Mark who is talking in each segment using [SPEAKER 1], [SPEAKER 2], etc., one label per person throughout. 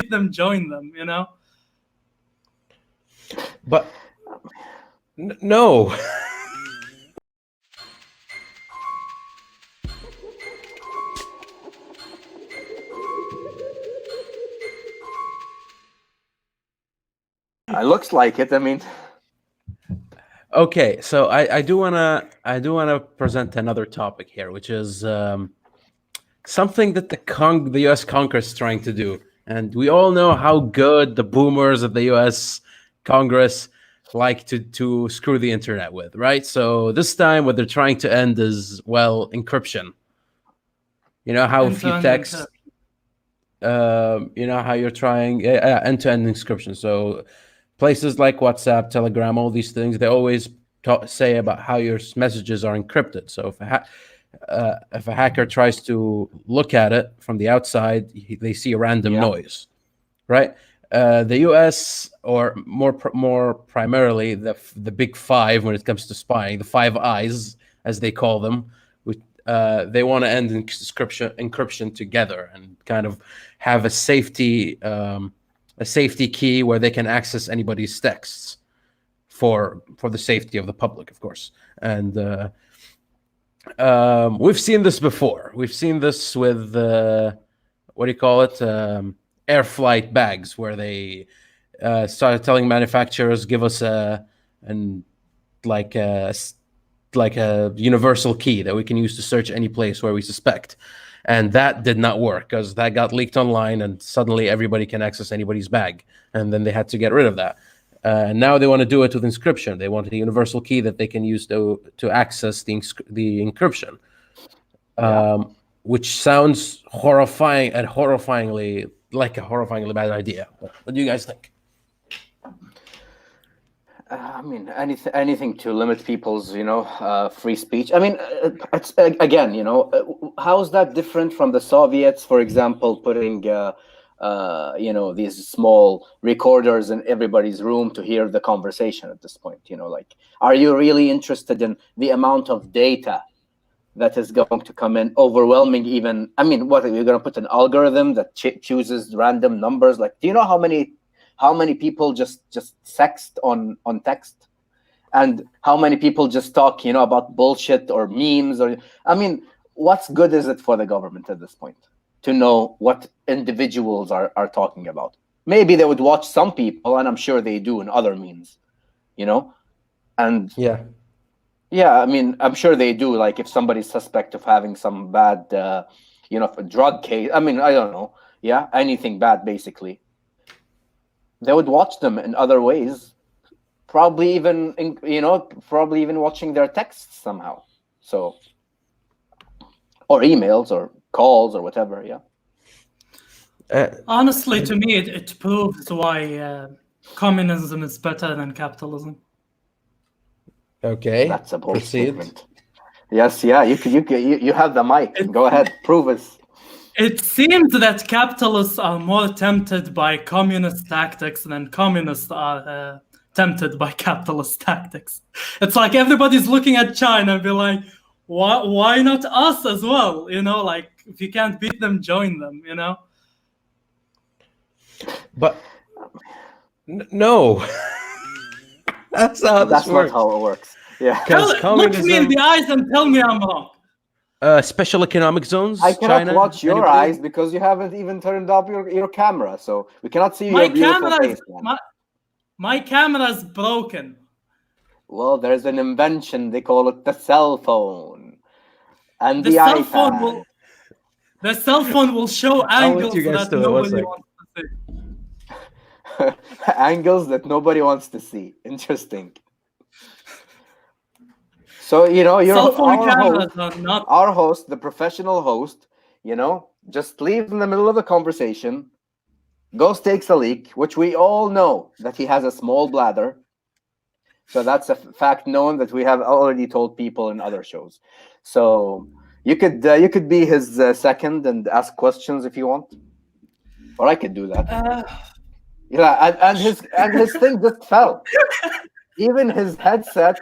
[SPEAKER 1] beat them, join them, you know?
[SPEAKER 2] But no.
[SPEAKER 3] It looks like it. I mean,
[SPEAKER 2] Okay, so I do wanna present another topic here, which is something that the U.S. Congress is trying to do, and we all know how good the boomers of the U.S. Congress like to screw the internet with, right? So this time, what they're trying to end is, well, encryption. You know how if you
[SPEAKER 1] End-to-end
[SPEAKER 2] text, you know how you're trying end-to-end encryption. So places like WhatsApp, Telegram, all these things, they always say about how your messages are encrypted. So if a hacker tries to look at it from the outside, they see a random noise, right? The U.S. or more primarily the big five when it comes to spying, the Five Eyes as they call them, they want to end encryption together and kind of have a safety key where they can access anybody's texts for the safety of the public, of course. And we've seen this before. We've seen this with what do you call it? Air flight bags, where they started telling manufacturers, give us like a universal key that we can use to search any place where we suspect. And that did not work because that got leaked online and suddenly everybody can access anybody's bag. And then they had to get rid of that. And now they want to do it with inscription. They want a universal key that they can use to access the encryption, which sounds horrifyingly bad idea. What do you guys think?
[SPEAKER 3] I mean, anything to limit people's, free speech. I mean, it's again, how is that different from the Soviets, for example, putting, these small recorders in everybody's room to hear the conversation at this point? Like, are you really interested in the amount of data that is going to come in, overwhelming even? I mean, what, you're going to put an algorithm that chooses random numbers? Like, do you know how many people just sext on text, and how many people just talk, about bullshit or memes? Or, I mean, what's good is it for the government at this point to know what individuals are talking about? Maybe they would watch some people, and I'm sure they do in other means, and yeah, I mean, I'm sure they do. Like, if somebody's suspect of having some bad, drug case, I mean, I don't know. Yeah, anything bad, basically. They would watch them in other ways, probably even watching their texts somehow. So, or emails or calls or whatever. Yeah.
[SPEAKER 1] Honestly, to me, it proves why communism is better than capitalism.
[SPEAKER 2] Okay,
[SPEAKER 3] that's a bold statement. Yes, yeah. You have the mic. Go ahead, prove it.
[SPEAKER 1] It seems that capitalists are more tempted by communist tactics than communists are tempted by capitalist tactics. It's like everybody's looking at China and be like, why not us as well? Like, if you can't beat them, join them,
[SPEAKER 2] But no. That's not
[SPEAKER 3] how it works. Yeah.
[SPEAKER 1] Look me in the eyes and tell me I'm wrong.
[SPEAKER 2] Special economic zones.
[SPEAKER 3] I cannot
[SPEAKER 2] China,
[SPEAKER 3] watch your eyes because you haven't even turned up your camera, so we cannot see your beautiful face.
[SPEAKER 1] My camera's broken.
[SPEAKER 3] Well, there's an invention. They call it the cell phone and the
[SPEAKER 1] cell
[SPEAKER 3] iPad.
[SPEAKER 1] The cell phone will show angles that nobody wants to see.
[SPEAKER 3] Angles that nobody wants to see. Interesting. So, our host, the professional host, just leaves in the middle of a conversation, goes, takes a leak, which we all know that he has a small bladder. So that's a fact known that we have already told people in other shows. So you could be his second and ask questions if you want, or I could do that. And his thing just fell. Even his headset.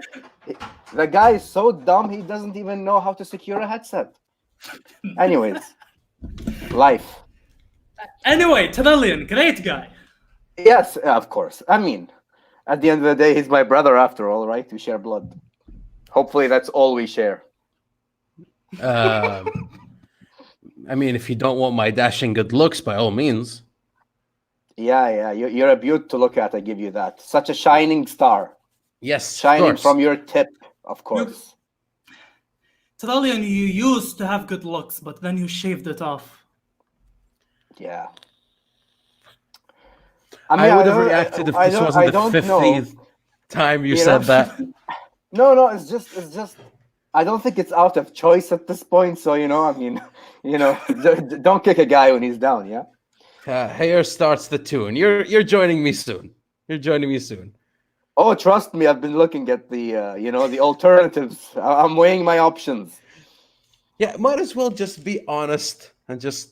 [SPEAKER 3] The guy is so dumb, he doesn't even know how to secure a headset. Anyways, life.
[SPEAKER 1] Anyway, Trillion, great guy.
[SPEAKER 3] Yes, of course. I mean, at the end of the day, he's my brother after all, right? We share blood. Hopefully, that's all we share.
[SPEAKER 2] I mean, if you don't want my dashing good looks, by all means.
[SPEAKER 3] Yeah. You're a beaut to look at. I give you that. Such a shining star,
[SPEAKER 2] Yes, of
[SPEAKER 3] shining
[SPEAKER 2] course.
[SPEAKER 3] from your tip, of course.
[SPEAKER 1] Trillion, you used to have good looks, but then you shaved it off.
[SPEAKER 3] Yeah.
[SPEAKER 2] I would have reacted if this wasn't the 50th time you said that.
[SPEAKER 3] No, it's just. I don't think it's out of choice at this point. So I mean, don't kick a guy when he's down. Yeah.
[SPEAKER 2] Here starts the tune. You're joining me soon. You're joining me soon.
[SPEAKER 3] Oh, trust me, I've been looking at the the alternatives. I'm weighing my options.
[SPEAKER 2] Yeah, might as well just be honest and just.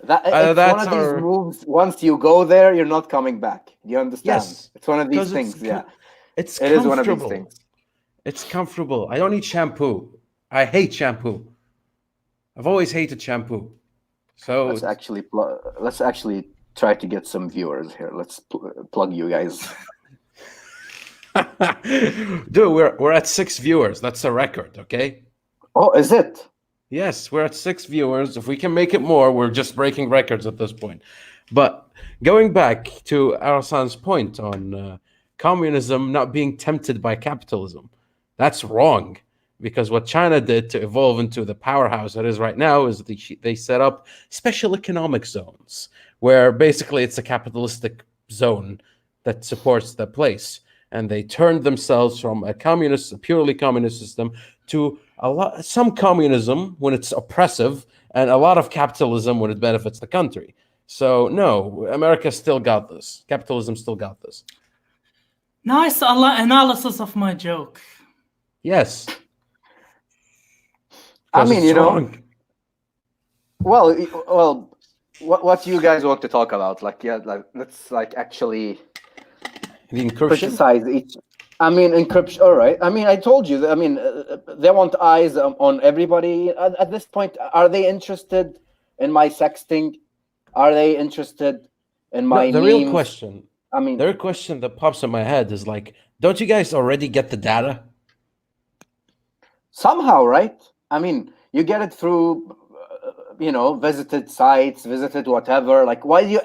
[SPEAKER 3] It's one of these moves. Once you go there, you're not coming back. Do you understand?
[SPEAKER 2] Yes,
[SPEAKER 3] it's one of these things. Yeah,
[SPEAKER 2] it
[SPEAKER 3] is one of these things.
[SPEAKER 2] It's comfortable. I don't need shampoo. I hate shampoo. I've always hated shampoo. So
[SPEAKER 3] let's actually try to get some viewers here. Let's plug you guys.
[SPEAKER 2] Dude, we're at 6 viewers. That's a record, okay?
[SPEAKER 3] Oh, is it?
[SPEAKER 2] Yes, we're at 6 viewers. If we can make it more, we're just breaking records at this point. But going back to Arasan's point on communism not being tempted by capitalism, that's wrong. Because what China did to evolve into the powerhouse it is right now is they set up special economic zones, where basically it's a capitalistic zone that supports the place. And they turned themselves from a purely communist system to some communism when it's oppressive, and a lot of capitalism when it benefits the country. So no, America still got this. Capitalism still got this.
[SPEAKER 1] Nice analysis of my joke.
[SPEAKER 2] Yes.
[SPEAKER 3] I mean, well, what do you guys want to talk about? Let's actually
[SPEAKER 2] the encryption.
[SPEAKER 3] Criticize each. I mean, encryption. All right. I mean, I told you. I mean, they want eyes on everybody at this point. Are they interested in my sexting? Are they interested in my
[SPEAKER 2] the
[SPEAKER 3] memes?
[SPEAKER 2] real question?
[SPEAKER 3] I mean,
[SPEAKER 2] the real question that pops in my head is don't you guys already get the data?
[SPEAKER 3] Somehow, right? I mean, you get it through, visited sites, visited whatever. Why do you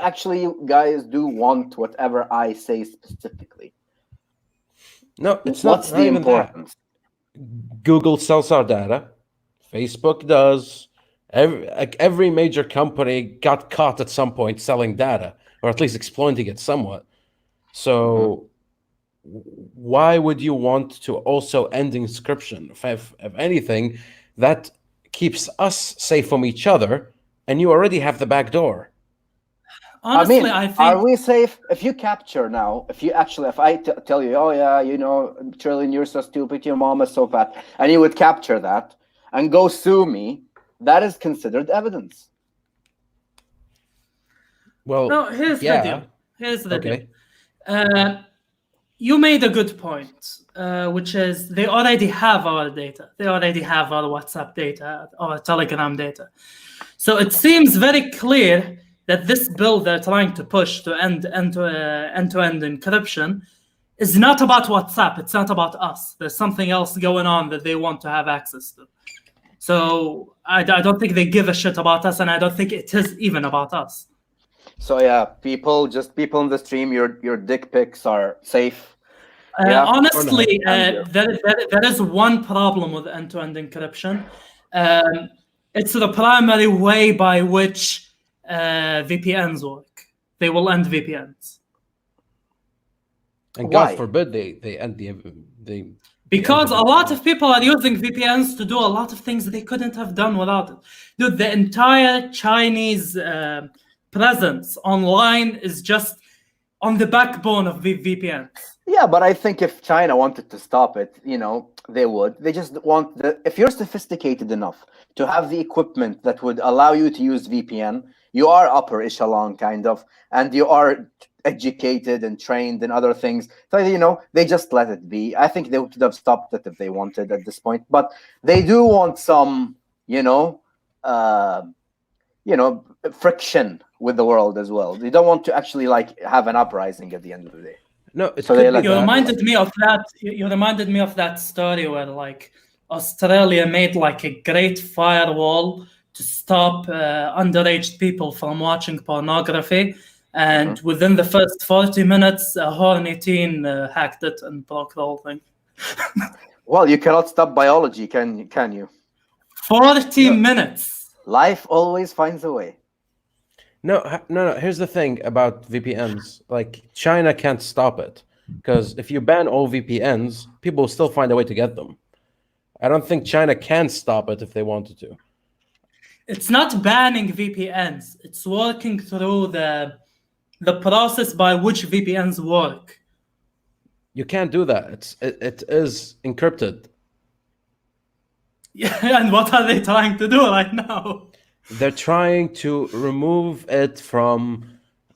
[SPEAKER 3] guys do want whatever I say specifically?
[SPEAKER 2] No, it's
[SPEAKER 3] What's
[SPEAKER 2] not
[SPEAKER 3] the
[SPEAKER 2] even
[SPEAKER 3] importance?
[SPEAKER 2] That. Google sells our data. Facebook does. Every major company got caught at some point selling data, or at least exploiting it somewhat. So why would you want to also end encryption? If anything, that keeps us safe from each other, and you already have the back door.
[SPEAKER 1] Honestly, I think.
[SPEAKER 3] Are we safe? If you capture now, if I tell you, oh yeah, Trillion, you're so stupid, your mom is so fat, and you would capture that and go sue me, that is considered evidence.
[SPEAKER 2] Well,
[SPEAKER 1] no, here's the deal. Here's the deal. You made a good point, which is they already have our data. They already have our WhatsApp data, our Telegram data. So it seems very clear that this bill they're trying to push to end-to-end encryption is not about WhatsApp. It's not about us. There's something else going on that they want to have access to. So I don't think they give a shit about us, and I don't think it is even about us.
[SPEAKER 3] So yeah, people in the stream, your dick pics are safe.
[SPEAKER 1] Honestly, there is one problem with end-to-end encryption. It's the primary way by which VPNs work. They will end VPNs.
[SPEAKER 2] And God forbid they end the
[SPEAKER 1] because a lot of people are using VPNs to do a lot of things they couldn't have done without it. Dude, the entire Chinese presence online is just on the backbone of VPNs.
[SPEAKER 3] Yeah, but I think if China wanted to stop it, they would. They just want if you're sophisticated enough to have the equipment that would allow you to use VPN, you are upper echelon kind of, and you are educated and trained in other things. So, they just let it be. I think they would have stopped it if they wanted at this point, but they do want some, friction with the world as well. They don't want to actually like have an uprising at the end of the day.
[SPEAKER 2] No, it
[SPEAKER 3] So
[SPEAKER 2] could
[SPEAKER 3] they
[SPEAKER 2] be
[SPEAKER 3] like-
[SPEAKER 1] You
[SPEAKER 2] that.
[SPEAKER 1] reminded me of that. You reminded me of that story where like Australia made like a great firewall to stop underage people from watching pornography, and within the first 40 minutes, a horny teen hacked it and broke the whole thing.
[SPEAKER 3] Well, you cannot stop biology, can you?
[SPEAKER 1] 40 minutes.
[SPEAKER 3] Life always finds a way.
[SPEAKER 2] No. Here's the thing about VPNs. Like, China can't stop it, because if you ban all VPNs, people will still find a way to get them. I don't think China can stop it if they wanted to.
[SPEAKER 1] It's not banning VPNs. It's working through the process by which VPNs work.
[SPEAKER 2] You can't do that. It is encrypted.
[SPEAKER 1] Yeah, and what are they trying to do right now?
[SPEAKER 2] They're trying to remove it from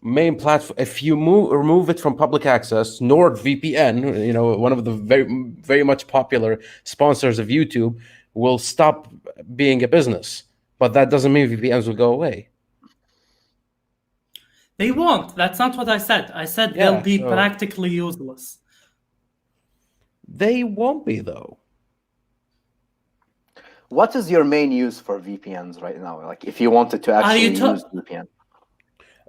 [SPEAKER 2] main platform. If you remove it from public access, NordVPN, one of the very, very much popular sponsors of YouTube, will stop being a business. But that doesn't mean VPNs will go away.
[SPEAKER 1] They won't. That's not what I said. I said
[SPEAKER 2] Yeah,
[SPEAKER 1] they'll be
[SPEAKER 2] so-
[SPEAKER 1] practically useless.
[SPEAKER 2] They won't be, though.
[SPEAKER 3] What is your main use for VPNs right now? Like, if you wanted to actually use VPN.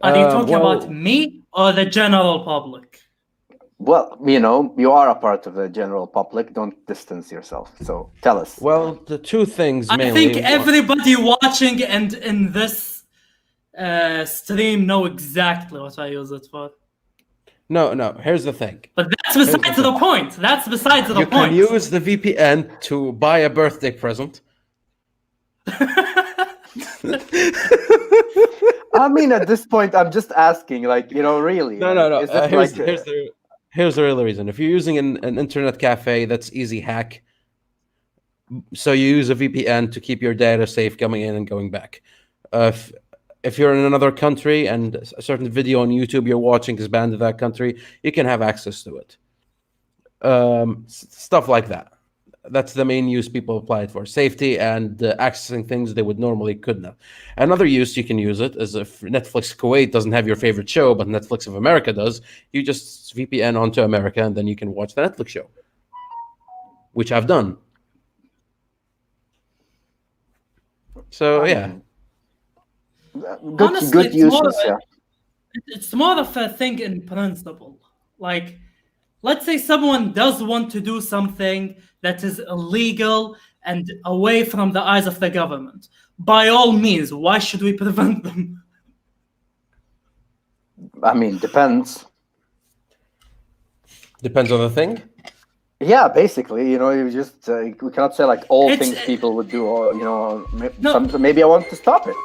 [SPEAKER 1] Are you talking
[SPEAKER 2] well-
[SPEAKER 1] about me or the general public?
[SPEAKER 3] Well, you are a part of the general public. Don't distance yourself. So tell us.
[SPEAKER 2] Well, the two things
[SPEAKER 1] I
[SPEAKER 2] mainly.
[SPEAKER 1] think everybody watching and in this stream know exactly what I use it for.
[SPEAKER 2] No. Here's the thing.
[SPEAKER 1] But that's besides the point. That's besides the
[SPEAKER 2] You
[SPEAKER 1] point.
[SPEAKER 2] can use the VPN to buy a birthday present.
[SPEAKER 3] I mean, at this point, I'm just asking, like, really.
[SPEAKER 2] No.
[SPEAKER 3] Is it
[SPEAKER 2] Here's the real reason. If you're using an internet cafe, that's easy hack. So you use a VPN to keep your data safe coming in and going back. If you're in another country and a certain video on YouTube you're watching is banned in that country, you can have access to it. Stuff like that. That's the main use people apply it for. Safety and accessing things they would normally couldn't have. Another use you can use it is if Netflix Kuwait doesn't have your favorite show, but Netflix of America does, you just VPN onto America and then you can watch the Netflix show, which I've done. So, yeah.
[SPEAKER 1] Honestly,
[SPEAKER 3] Good
[SPEAKER 1] it's
[SPEAKER 3] uses,
[SPEAKER 1] more-
[SPEAKER 3] yeah.
[SPEAKER 1] It's more of a thing in principle. Like, let's say someone does want to do something that is illegal and away from the eyes of the government. By all means, why should we prevent them?
[SPEAKER 3] I mean, depends.
[SPEAKER 2] Depends on the thing.
[SPEAKER 3] Yeah, basically, you just we cannot say like all
[SPEAKER 1] It's-
[SPEAKER 3] things people would do, or
[SPEAKER 1] No.
[SPEAKER 3] maybe I want to stop it.